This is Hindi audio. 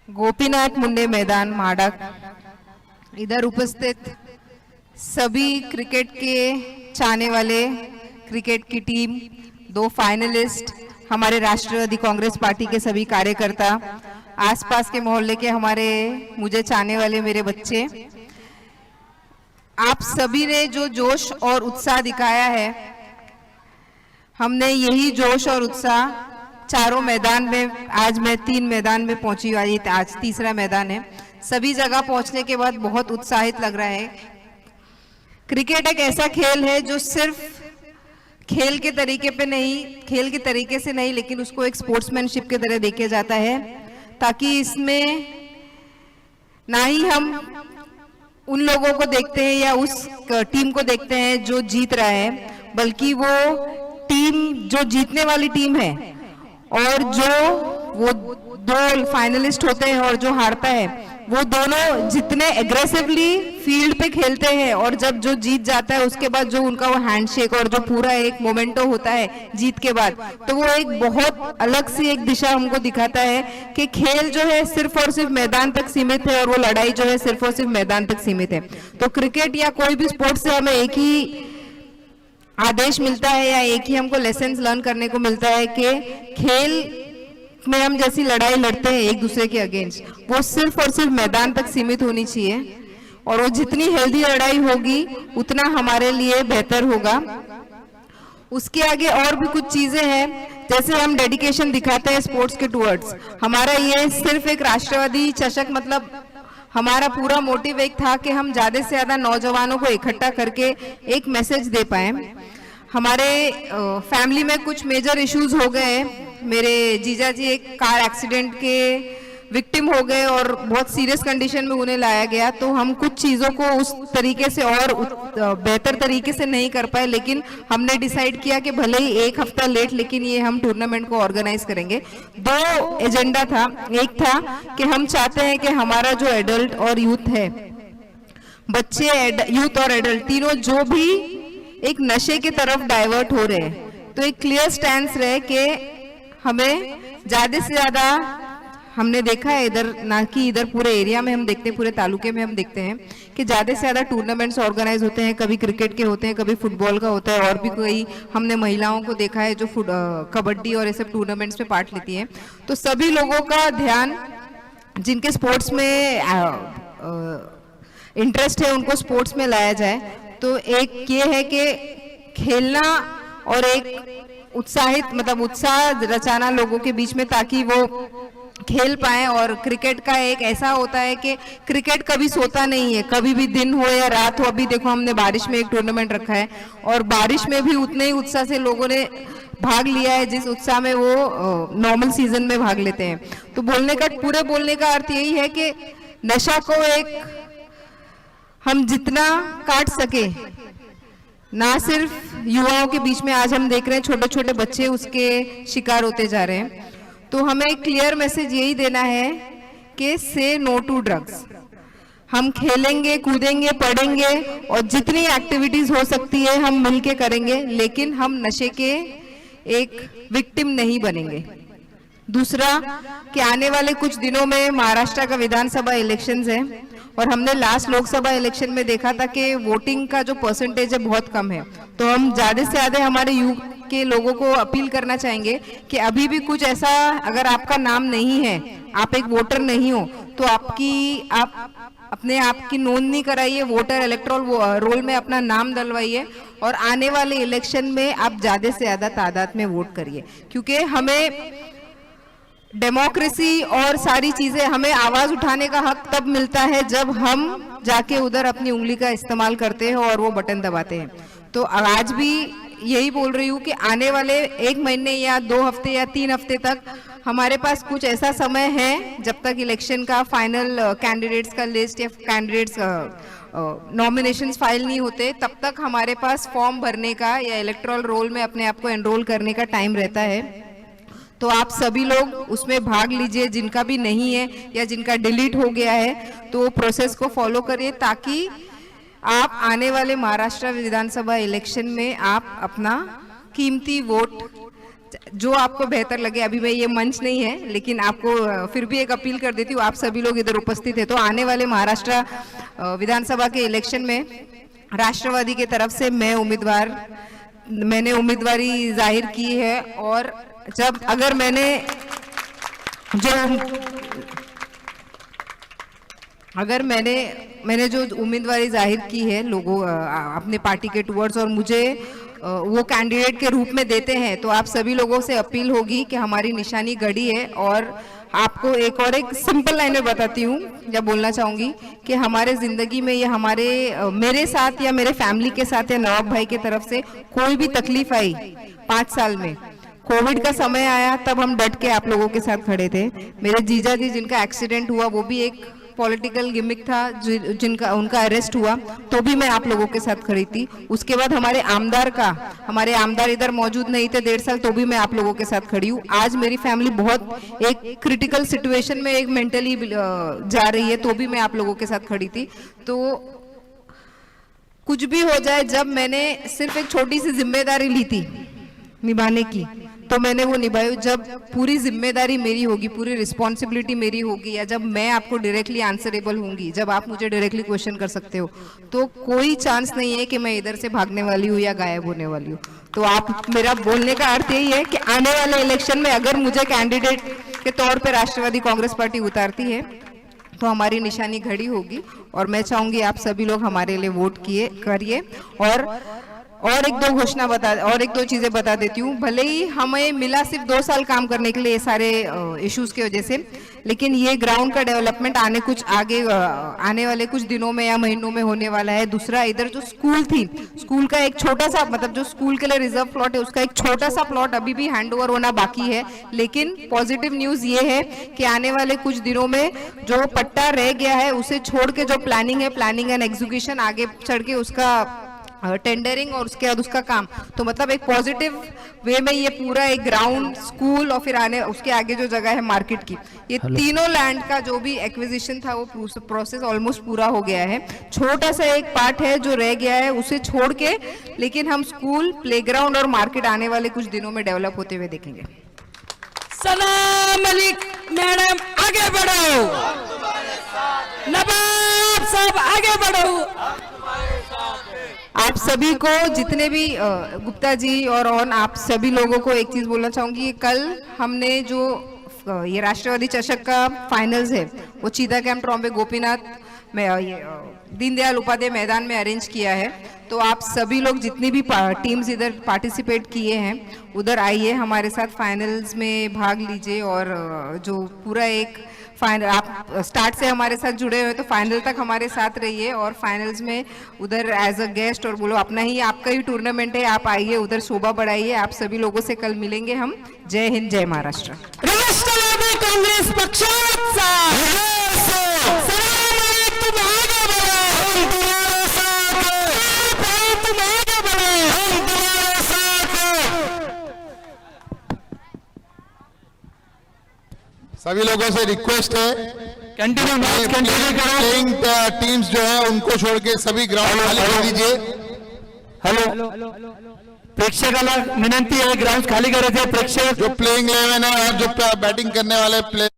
गोपीनाथ मुंडे मैदान माडक, इधर उपस्थित सभी क्रिकेट के चाहने वाले, क्रिकेट की टीम, दो फाइनलिस्ट, हमारे राष्ट्रवादी कांग्रेस पार्टी के सभी कार्यकर्ता, आसपास के मोहल्ले के हमारे मुझे चाहने वाले मेरे बच्चे, आप सभी ने जो जोश और उत्साह दिखाया है, हमने यही जोश और उत्साह चारों मैदान में, आज मैं 3 मैदान में पहुंची हुई, आज तीसरा मैदान है, सभी जगह पहुंचने के बाद बहुत उत्साहित लग रहा है। क्रिकेट एक ऐसा खेल है जो सिर्फ खेल के तरीके पे नहीं, खेल के तरीके से नहीं, लेकिन उसको एक स्पोर्ट्समैनशिप के तरह देखा जाता है, ताकि इसमें ना ही हम उन लोगों को देखते हैं या उस टीम को देखते हैं जो जीत रहा है, बल्कि वो टीम जो जीतने वाली टीम है और जो वो 2 फाइनलिस्ट होते हैं और जो हारता है, वो दोनों जितने एग्रेसिवली फील्ड पे खेलते हैं और जब जो जीत जाता है उसके बाद जो उनका वो हैंडशेक और जो पूरा एक मोमेंटो होता है जीत के बाद, तो वो एक बहुत अलग सी एक दिशा हमको दिखाता है कि खेल जो है सिर्फ और सिर्फ मैदान तक सीमित है और वो लड़ाई जो है सिर्फ और सिर्फ मैदान तक सीमित है। तो क्रिकेट या कोई भी स्पोर्ट्स से हमें एक ही आदेश मिलता है या एक ही हमको लेसन्स लर्न करने को मिलता है कि खेल में हम जैसी लड़ाई लड़ते हैं एक दूसरे के अगेंस्ट, वो सिर्फ और सिर्फ मैदान तक सीमित होनी चाहिए और वो जितनी हेल्दी लड़ाई होगी उतना हमारे लिए बेहतर होगा। उसके आगे और भी कुछ चीजें हैं, जैसे हम डेडिकेशन दिखाते हैं स्पोर्ट्स के टुवर्ड्स, हमारा ये सिर्फ एक राष्ट्रवादी चषक, मतलब हमारा पूरा मोटिव एक था कि हम ज्यादा से ज्यादा नौजवानों को इकट्ठा करके एक मैसेज दे पाए। हमारे फैमिली में कुछ मेजर इश्यूज हो गए, मेरे जीजा जी एक कार एक्सीडेंट के विक्टिम हो गए और बहुत सीरियस कंडीशन में उन्हें लाया गया, तो हम कुछ चीज़ों को उस तरीके से और बेहतर तरीके से नहीं कर पाए, लेकिन हमने डिसाइड किया कि भले ही 1 हफ्ता लेट, लेकिन ये हम टूर्नामेंट को ऑर्गेनाइज करेंगे। 2 एजेंडा था, एक था कि हम चाहते हैं कि हमारा जो एडल्ट और यूथ है, बच्चे, यूथ और एडल्ट तीनों जो भी एक नशे की तरफ डाइवर्ट हो रहे हैं, तो एक क्लियर स्टैंड रहे कि हमें ज्यादा से ज्यादा, हमने देखा है इधर, ना कि इधर पूरे एरिया में हम देखते हैं, पूरे तालुके में हम देखते हैं कि ज्यादा से ज्यादा टूर्नामेंट्स ऑर्गेनाइज होते हैं, कभी क्रिकेट के होते हैं, कभी फुटबॉल का होता है और भी कोई हमने महिलाओं को देखा है जो कबड्डी और ये सब टूर्नामेंट्स में पार्ट लेती हैं। तो सभी लोगों का ध्यान, जिनके स्पोर्ट्स में इंटरेस्ट है, उनको स्पोर्ट्स में लाया जाए। तो एक ये है कि खेलना और एक उत्साहित, मतलब उत्साह रचाना लोगों के बीच में, ताकि वो खेल पाए। और क्रिकेट का एक ऐसा होता है कि क्रिकेट कभी सोता नहीं है, कभी भी दिन हो या रात हो। अभी देखो हमने बारिश में एक टूर्नामेंट रखा है और बारिश में भी उतने ही उत्साह से लोगों ने भाग लिया है जिस उत्साह में वो नॉर्मल सीजन में भाग लेते हैं। तो पूरे बोलने का अर्थ यही है कि नशा को एक हम जितना काट सके, ना सिर्फ युवाओं के बीच में, आज हम देख रहे हैं छोटे छोटे बच्चे उसके शिकार होते जा रहे हैं, तो हमें एक क्लियर मैसेज यही देना है कि से नो टू ड्रग्स। हम खेलेंगे, कूदेंगे, पढ़ेंगे और जितनी एक्टिविटीज हो सकती है हम मिलके करेंगे, लेकिन हम नशे के एक विक्टिम नहीं बनेंगे। दूसरा कि आने वाले कुछ दिनों में महाराष्ट्र का विधानसभा इलेक्शंस है और हमने लास्ट लोकसभा इलेक्शन में देखा था कि वोटिंग का जो परसेंटेज है बहुत कम है। तो हम ज्यादा से ज्यादा हमारे युग के लोगों को अपील करना चाहेंगे कि अभी भी कुछ ऐसा, अगर आपका नाम नहीं है, आप एक वोटर नहीं हो, तो आप अपने आप की नोंदनी कराइए, वोटर इलेक्टोरल रोल में अपना नाम डलवाइए और आने वाले इलेक्शन में आप ज्यादा से ज्यादा तादाद में वोट करिए, क्योंकि हमें डेमोक्रेसी और सारी चीजें, हमें आवाज उठाने का हक तब मिलता है जब हम जाके उधर अपनी उंगली का इस्तेमाल करते हैं और वो बटन दबाते हैं। तो आज भी यही बोल रही हूँ कि आने वाले 1 महीने या 2 हफ्ते या 3 हफ्ते तक हमारे पास कुछ ऐसा समय है, जब तक इलेक्शन का फाइनल कैंडिडेट्स का लिस्ट या कैंडिडेट्स नॉमिनेशंस फाइल नहीं होते, तब तक हमारे पास फॉर्म भरने का या इलेक्टोरल रोल में अपने आप को एनरोल करने का टाइम रहता है। तो आप सभी लोग उसमें भाग लीजिए, जिनका भी नहीं है या जिनका डिलीट हो गया है, तो प्रोसेस को फॉलो करिए, ताकि आप आने वाले महाराष्ट्र विधानसभा इलेक्शन में आप अपना कीमती वोट जो आपको बेहतर लगे। अभी मैं ये मंच नहीं है, लेकिन आपको फिर भी एक अपील कर देती हूँ, आप सभी लोग इधर उपस्थित है तो आने वाले महाराष्ट्र विधानसभा के इलेक्शन में राष्ट्रवादी के तरफ से मैंने उम्मीदवारी जाहिर की है। और जब अगर मैंने जो उम्मीदवारी जाहिर की है लोगों अपने पार्टी के टुवर्ड्स, और मुझे वो कैंडिडेट के रूप में देते हैं, तो आप सभी लोगों से अपील होगी कि हमारी निशानी घड़ी है। और आपको एक सिंपल लाइन में बताती हूँ या बोलना चाहूँगी कि हमारे ज़िंदगी में या मेरे साथ या मेरे फैमिली के साथ या नवाब भाई की तरफ से कोई भी तकलीफ आई 5 साल में, कोविड का समय आया तब हम डट के आप लोगों के साथ खड़े थे। मेरे जीजा जी जिनका एक्सीडेंट हुआ वो भी एक पॉलिटिकल गिमिक था, उनका अरेस्ट हुआ तो भी मैं आप लोगों के साथ खड़ी थी। उसके बाद हमारे आमदार इधर मौजूद नहीं थे 1.5 साल, तो भी मैं आप लोगों के साथ खड़ी हूँ। आज मेरी फैमिली बहुत एक क्रिटिकल सिचुएशन में एक मेंटली जा रही है, तो भी मैं आप लोगों के साथ खड़ी थी। तो कुछ भी हो जाए, जब मैंने सिर्फ एक छोटी सी जिम्मेदारी ली थी निभाने की, तो मैंने वो निभाई। जब पूरी जिम्मेदारी मेरी होगी, पूरी रिस्पॉन्सिबिलिटी मेरी होगी, या जब मैं आपको डायरेक्टली आंसरेबल होंगी, जब आप मुझे डायरेक्टली क्वेश्चन कर सकते हो, तो कोई चांस नहीं है कि मैं इधर से भागने वाली हूँ या गायब होने वाली हूँ। तो आप, मेरा बोलने का अर्थ यही है कि आने वाले इलेक्शन में अगर मुझे कैंडिडेट के तौर पर राष्ट्रवादी कांग्रेस पार्टी उतारती है तो हमारी निशानी घड़ी होगी। और मैं चाहूंगी आप सभी लोग हमारे लिए वोट करिए। और एक दो चीजें बता देती हूँ। भले ही हमें मिला सिर्फ 2 साल काम करने के लिए ये सारे इश्यूज की वजह से, लेकिन ये ग्राउंड का डेवलपमेंट आने वाले कुछ दिनों में या महीनों में होने वाला है। दूसरा, इधर जो स्कूल का एक छोटा सा, मतलब जो स्कूल के लिए रिजर्व प्लॉट है उसका एक छोटा सा प्लॉट अभी भी हैंड ओवर होना बाकी है। लेकिन पॉजिटिव न्यूज ये है कि आने वाले कुछ दिनों में जो पट्टा रह गया है उसे छोड़ के जो प्लानिंग एंड एग्जीक्यूशन आगे चढ़ के उसका टेंडरिंग और उसके बाद उसका काम, तो मतलब एक पॉजिटिव वे में ये पूरा एक ग्राउंड, स्कूल और फिर उसके आगे जो जगह है मार्केट की, ये तीनों लैंड का जो भी एक्विजिशन था वो प्रोसेस ऑलमोस्ट पूरा हो गया है। छोटा सा एक पार्ट है जो रह गया है, उसे छोड़ के, लेकिन हम स्कूल, प्लेग्राउंड और मार्केट आने वाले कुछ दिनों में डेवलप होते हुए देखेंगे। सलाम अलैकुम मैडम, आगे बढ़ो। नवाब साहब आगे बढ़ो। आप सभी को, जितने भी गुप्ता जी और आप सभी लोगों को एक चीज बोलना चाहूंगी। कल हमने जो ये राष्ट्रवादी चषक का फाइनल्स है वो चीता कैंप ट्रॉम्बे गोपीनाथ में दीनदयाल उपाध्याय मैदान में अरेंज किया है। तो आप सभी लोग जितनी भी टीम्स इधर पार्टिसिपेट किए हैं उधर आइए, हमारे साथ फाइनल्स में भाग लीजिए। और जो पूरा एक फाइनल, आप स्टार्ट से हमारे साथ जुड़े हुए तो फाइनल तक हमारे साथ रहिए। और फाइनल्स में उधर एज अ गेस्ट, और बोलो आपका ही टूर्नामेंट है, आप आइए उधर शोभा बढ़ाइए। आप सभी लोगों से कल मिलेंगे हम। जय हिंद, जय महाराष्ट्र। राष्ट्रवादी काँग्रेस पक्षाचा सभी लोगों से रिक्वेस्ट है, प्लेइंग टीम्स जो है उनको छोड़ के सभी ग्राउंड खाली कर दीजिए। हॅलो, प्रेक्षकाला विनंती आहे ग्राउंड खाली करायचे। प्रेक्षक जो प्लेइंग 11 है और जो बैटिंग करने वाले प्लेयर